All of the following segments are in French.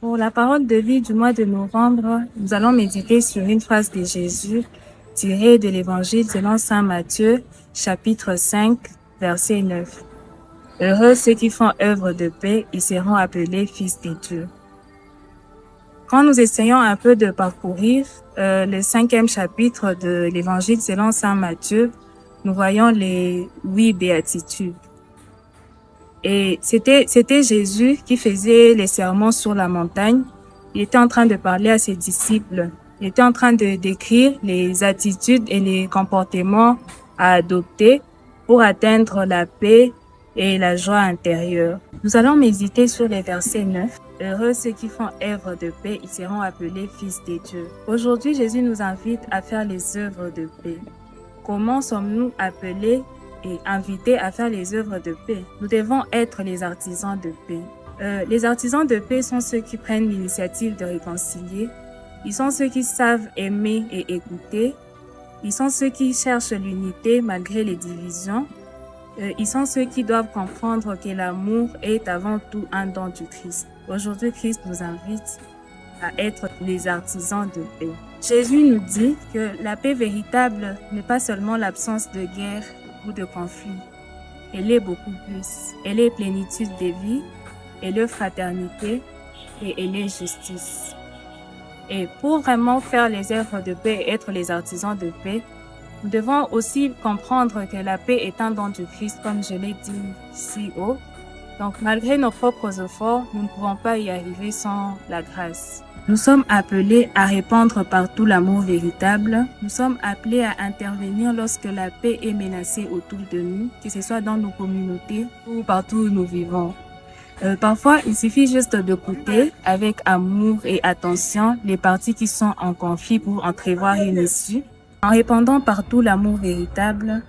Pour la parole de vie du mois de novembre, nous allons méditer sur une phrase de Jésus tirée de l'Évangile selon saint Matthieu, chapitre 5, verset 9. Heureux ceux qui font œuvre de paix, ils seront appelés fils de Dieu. Quand nous essayons un peu de parcourir le 5e chapitre de l'Évangile selon saint Matthieu, nous voyons les 8 béatitudes. Et c'était Jésus qui faisait les sermons sur la montagne. Il était en train de parler à ses disciples. Il était en train de décrire les attitudes et les comportements à adopter pour atteindre la paix et la joie intérieure. Nous allons méditer sur les versets 9. Heureux ceux qui font œuvre de paix, ils seront appelés fils de Dieu. Aujourd'hui, Jésus nous invite à faire les œuvres de paix. Comment sommes-nous appelés et invités à faire les œuvres de paix? Nous devons être les artisans de paix. Les artisans de paix sont ceux qui prennent l'initiative de réconcilier. Ils sont ceux qui savent aimer et écouter. Ils sont ceux qui cherchent l'unité malgré les divisions. Ils sont ceux qui doivent comprendre que l'amour est avant tout un don du Christ. Aujourd'hui, Christ nous invite à être les artisans de paix. Jésus nous dit que la paix véritable n'est pas seulement l'absence de guerre ou de conflit. Elle est beaucoup plus. Elle est plénitude de vie, elle est fraternité et elle est justice. Et pour vraiment faire les œuvres de paix et être les artisans de paix, nous devons aussi comprendre que la paix est un don du Christ, comme je l'ai dit si haut. Donc, malgré nos propres efforts, nous ne pourrons pas y arriver sans la grâce. Nous sommes appelés à répandre partout l'amour véritable. Nous sommes appelés à intervenir lorsque la paix est menacée autour de nous, que ce soit dans nos communautés ou partout où nous vivons. Parfois, il suffit juste d'écouter avec amour et attention les parties qui sont en conflit pour entrevoir une issue. En répandant partout l'amour véritable,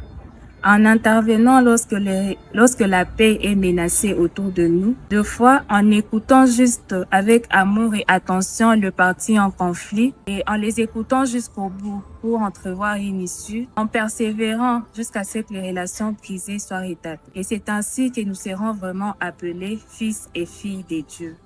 en intervenant lorsque la paix est menacée autour de nous, deux fois en écoutant juste avec amour et attention le parti en conflit et en les écoutant jusqu'au bout pour entrevoir une issue, en persévérant jusqu'à ce que les relations brisées soient rétablies. Et c'est ainsi que nous serons vraiment appelés fils et filles de Dieu.